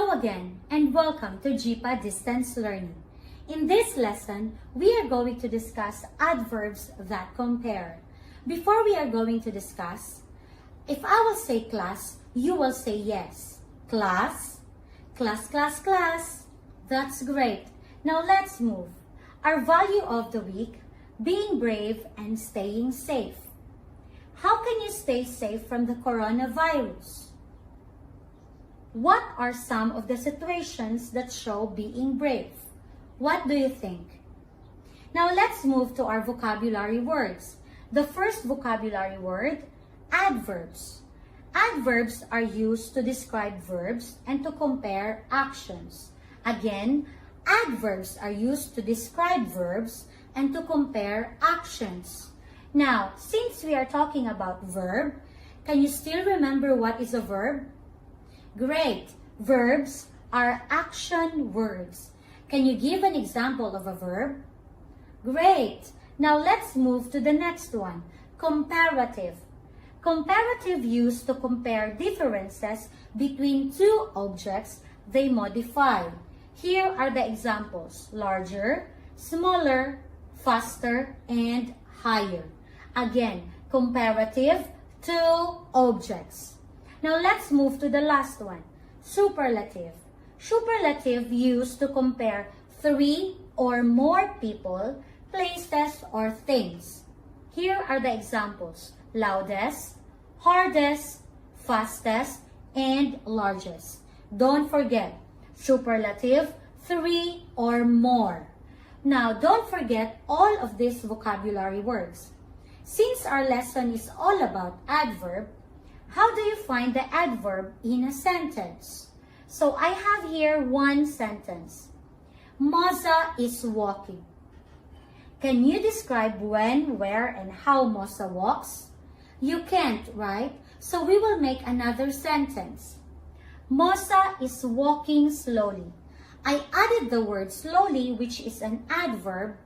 Hello again and welcome to JIPA Distance Learning. In this lesson, we are going to discuss adverbs that compare. Before we are going to discuss, if I will say class, you will say yes. Class, class, class, class. That's great. Now let's move. Our value of the week, being brave and staying safe. How can you stay safe from the coronavirus? What are some of the situations that show being brave? What do you think? Now let's move to our vocabulary words. The first vocabulary word, adverbs. Adverbs are used to describe verbs and to compare actions. Again, adverbs are used to describe verbs and to compare actions. Now, since we are talking about verb, can you still remember what is a verb? Great! Verbs are action words. Can you give an example of a verb? Great! Now let's move to the next one, comparative. Comparative used to compare differences between two objects they modify. Here are the examples, larger, smaller, faster, and higher. Again, comparative, two objects. Now let's move to the last one, superlative. Superlative used to compare three or more people, places, or things. Here are the examples, loudest, hardest, fastest, and largest. Don't forget, superlative, three or more. Now, don't forget all of these vocabulary words. Since our lesson is all about adverb, how do you find the adverb in a sentence? So I have here one sentence. Moza is walking. Can you describe when, where, and how Moza walks? You can't, right? So we will make another sentence. Moza is walking slowly. I added the word slowly, which is an adverb.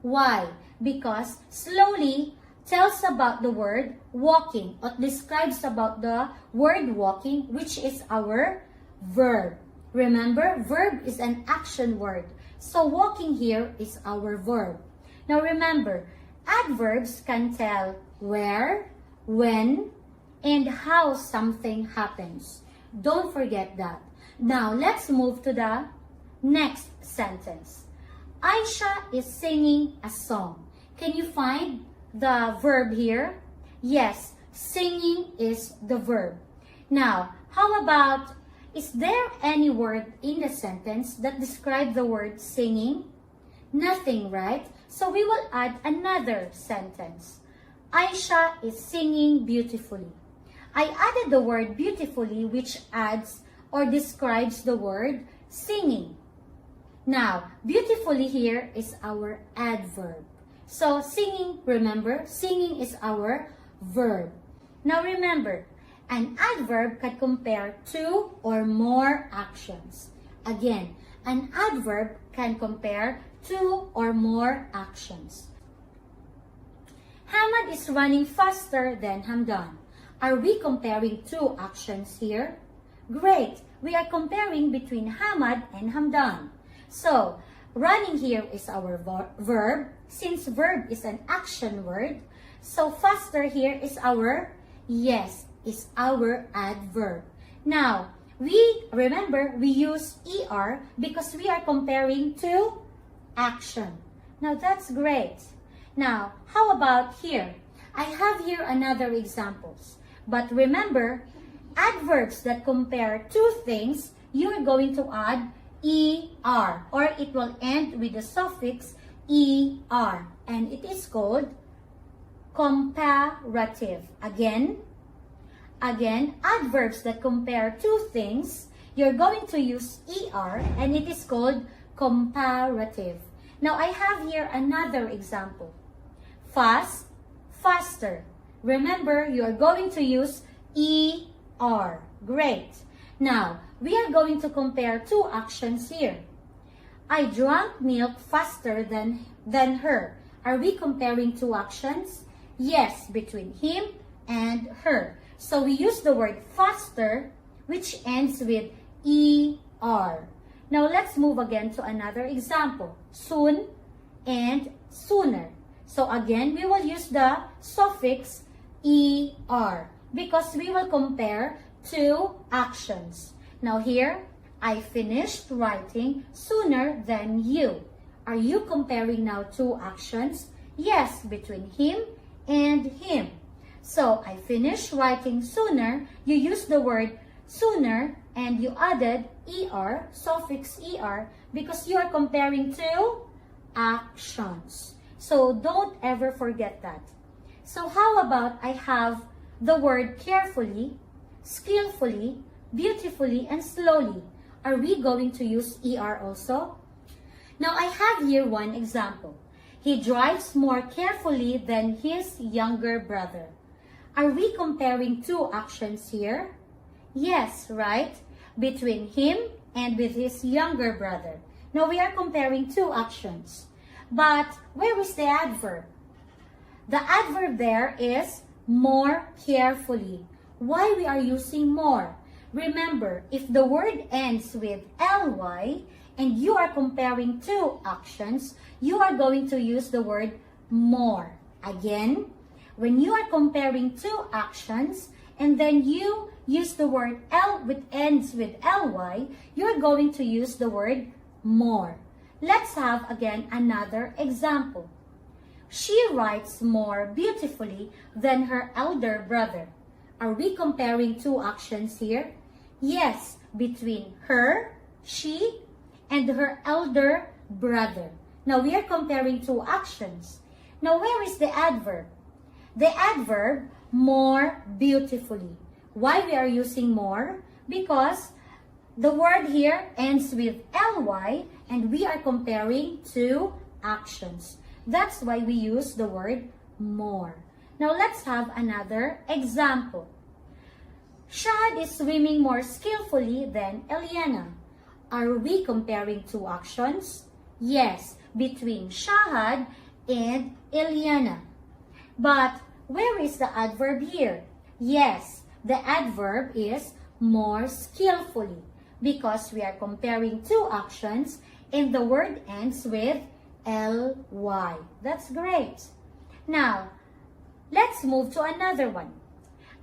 Why? Because slowly tells about the word walking, or describes about the word walking, which is our verb. Remember, verb is an action word. So walking here is our verb. Now remember, adverbs can tell where, when, and how something happens. Don't forget that. Now let's move to the next sentence. Aisha is singing a song. Can you find the verb here? Yes, singing is the verb. Now, how about, is there any word in the sentence that describes the word singing? Nothing, right? So we will add another sentence. Aisha is singing beautifully. I added the word beautifully, which adds or describes the word singing. Now, beautifully here is our adverb. So, singing, remember, singing is our verb. Now, remember, an adverb can compare two or more actions. Again, an adverb can compare two or more actions. Hamad is running faster than Hamdan. Are we comparing two actions here? Great! We are comparing between Hamad and Hamdan. So, running here is our verb. Since verb is an action word, so faster here is our, yes, is our adverb. Now, remember, we use ER because we are comparing two action. Now, that's great. Now, how about here? I have here another examples. But remember, adverbs that compare two things, you are going to add ER, or it will end with the suffix ER, and it is called comparative. Again, adverbs that compare two things, you're going to use ER, and it is called comparative. Now, I have here another example. Fast, faster. Remember, you are going to use ER. Great. Now, we are going to compare two actions here. I drank milk faster than her. Are we comparing two actions? Yes, between him and her. So we use the word faster, which ends with ER. are. Now, let's move again to another example. Soon and sooner. So, again, we will use the suffix er because we will compare two actions. Now, here, I finished writing sooner than you. Are you comparing now two actions? Yes, between him and him. So, I finished writing sooner. You use the word sooner and you added er, suffix er, because you are comparing two actions. So, don't ever forget that. So, how about I have the word carefully, skillfully, beautifully, and slowly? Are we going to use er also? Now, I have here one example. He drives more carefully than his younger brother. Are we comparing two actions here? Yes, right? Between him and with his younger brother. Now, we are comparing two actions. But where is the adverb? The adverb there is more carefully. Why we are using more? Remember, if the word ends with ly and you are comparing two actions, you are going to use the word more. Again, when you are comparing two actions and then you use the word which ends with ly, you're going to use the word more. Let's have again another example. She writes more beautifully than her elder brother. Are we comparing two actions here? Yes, between her, she, and her elder brother. Now we are comparing two actions. Now where is the adverb? The adverb more beautifully. Why we are using more? Because the word here ends with ly and we are comparing two actions. That's why we use the word more. Now let's have another example. Shahad is swimming more skillfully than Eliana. Are we comparing two actions? Yes, between Shahad and Eliana. But where is the adverb here? Yes, the adverb is more skillfully because we are comparing two actions and the word ends with ly. That's great. Now, let's move to another one.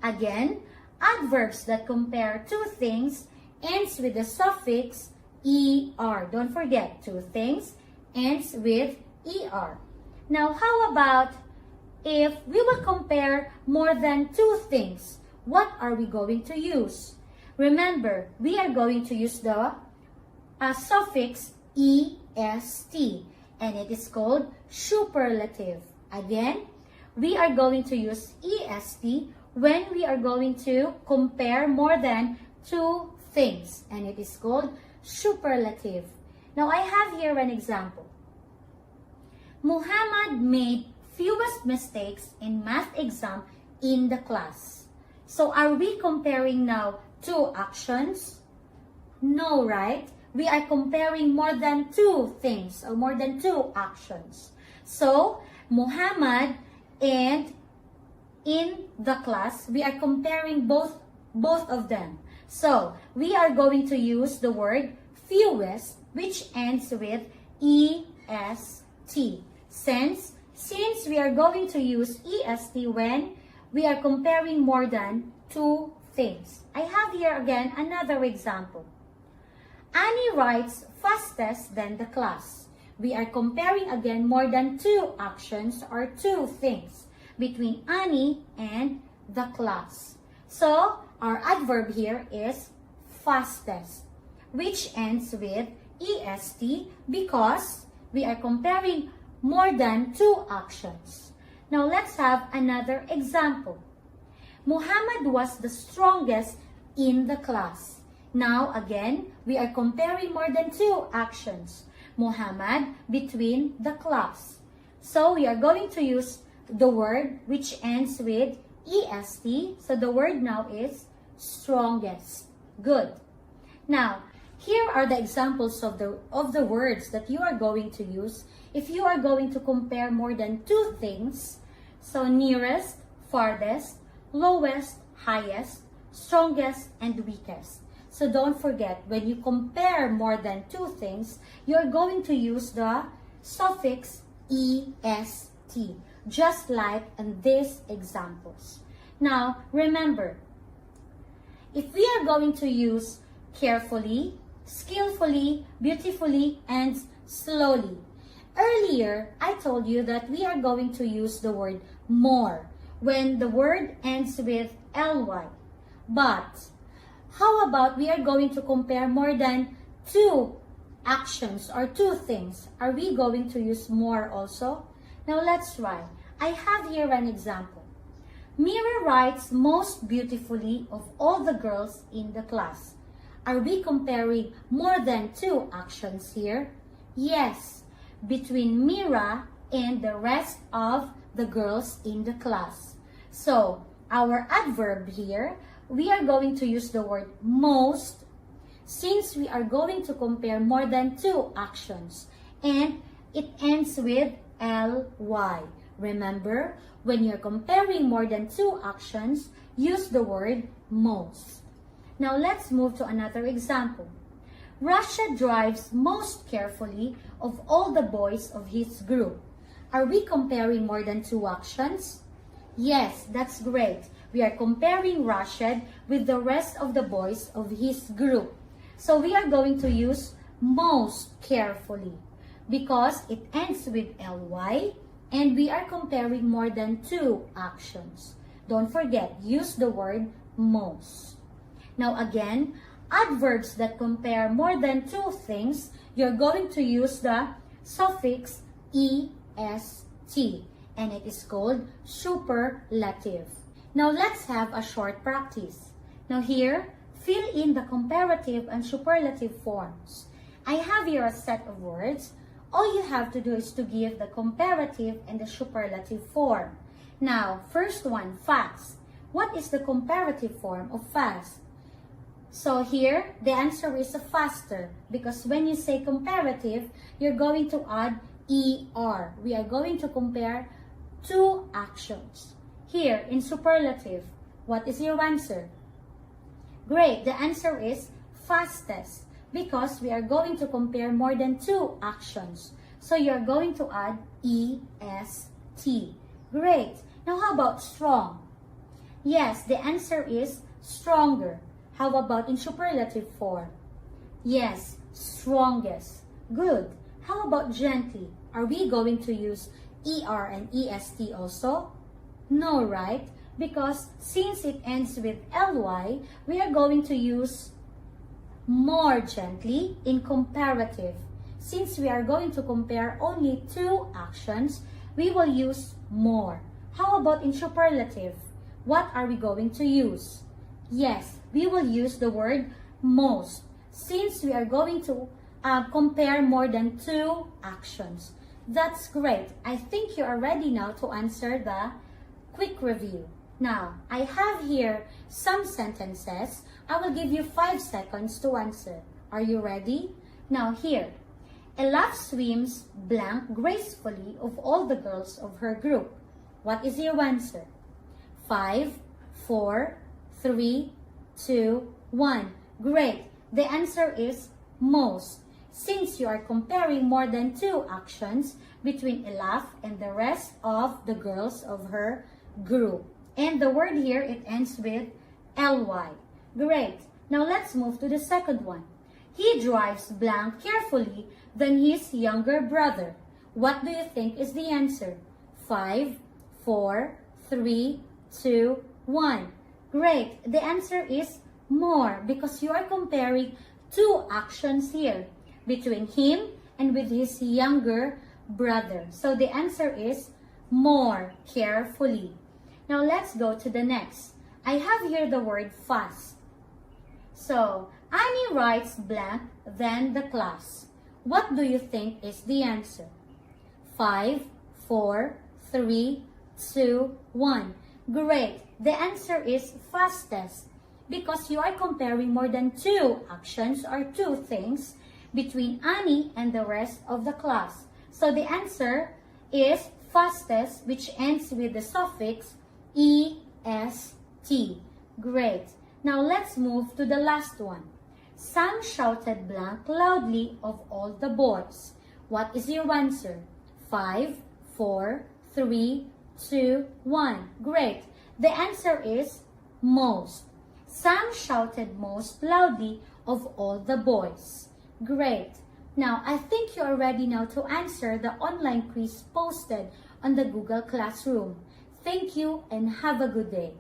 Again, adverbs that compare two things ends with the suffix er. Don't forget, two things ends with er. Now, how about if we will compare more than two things? What are we going to use? Remember, we are going to use the suffix est, and it is called superlative. Again, we are going to use est when we are going to compare more than two things, and it is called superlative. Now, I have here an example. Muhammad made fewest mistakes in math exam in the class. So, are we comparing now two actions? No, right? We are comparing more than two things or more than two actions. So, Muhammad and in the class, we are comparing both of them. So, we are going to use the word fewest, which ends with est. Since we are going to use est when we are comparing more than two things. I have here again another example. Annie writes fastest than the class. We are comparing again more than two actions or two things between Annie and the class. So, our adverb here is fastest, which ends with est because we are comparing more than two actions. Now, let's have another example. Muhammad was the strongest in the class. Now, again, we are comparing more than two actions. Muhammad between the class. So, we are going to use the word which ends with est. So, the word now is strongest. Good. Now, here are the examples of the words that you are going to use if you are going to compare more than two things. So, nearest, farthest, lowest, highest, strongest, and weakest. So don't forget, when you compare more than two things, you're going to use the suffix est, just like in these examples. Now, remember, if we are going to use carefully, skillfully, beautifully, and slowly, earlier, I told you that we are going to use the word more when the word ends with ly. But how about we are going to compare more than two actions or two things? Are we going to use more also? Now let's try. I have here an example. Mira writes most beautifully of all the girls in the class. Are we comparing more than two actions here? Yes, between Mira and the rest of the girls in the class. So, our adverb here, we are going to use the word most since we are going to compare more than two actions and it ends with ly. Remember, when you're comparing more than two actions, use the word most. Now let's move to another example. Russia drives most carefully of all the boys of his group. Are we comparing more than two actions? Yes, that's great. We are comparing Rashid with the rest of the boys of his group. So we are going to use most carefully because it ends with ly and we are comparing more than two actions. Don't forget, use the word most. Now again, adverbs that compare more than two things, you're going to use the suffix est, and it is called superlative. Now let's have a short practice. Now here, fill in the comparative and superlative forms. I have here a set of words. All you have to do is to give the comparative and the superlative form. Now, first one, fast. What is the comparative form of fast? So here, the answer is faster because when you say comparative, you're going to add er. We are going to compare two actions. Here, in superlative, what is your answer? Great, the answer is fastest because we are going to compare more than two actions. So you're going to add est. Great. Now how about strong? Yes, the answer is stronger. How about in superlative form? Yes, strongest. Good. How about gently? Are we going to use er and est also? No, right? Because since it ends with ly, we are going to use more gently in comparative. Since we are going to compare only two actions, we will use more. How about in superlative? What are we going to use? Yes, we will use the word most since we are going to compare more than two actions. That's great. I think you are ready now to answer the quick review. Now, I have here some sentences. I will give you 5 seconds to answer. Are you ready? Now here, Ella swims blank gracefully of all the girls of her group. What is your answer? 5, 4, 3, 2, 1. Great. The answer is most. Since you are comparing more than two actions between Elaf and the rest of the girls of her group. And the word here, it ends with ly. Great. Now let's move to the second one. He drives blank carefully than his younger brother. What do you think is the answer? 5, 4, 3, 2, 1. Great. The answer is more because you are comparing two actions here between him and with his younger brother. So the answer is more carefully. Now let's go to the next. I have here the word fast. So Annie writes blank than the class. What do you think is the answer? 5, 4, 3, 2, 1. Great. The answer is fastest because you are comparing more than two actions or two things between Annie and the rest of the class. So the answer is fastest, which ends with the suffix est. Great. Now let's move to the last one. Sam shouted blank loudly of all the boys. What is your answer? 5, 4, 3, 2, 1. Great. The answer is most. Sam shouted most loudly of all the boys. Great. Now, I think you are ready now to answer the online quiz posted on the Google Classroom. Thank you and have a good day.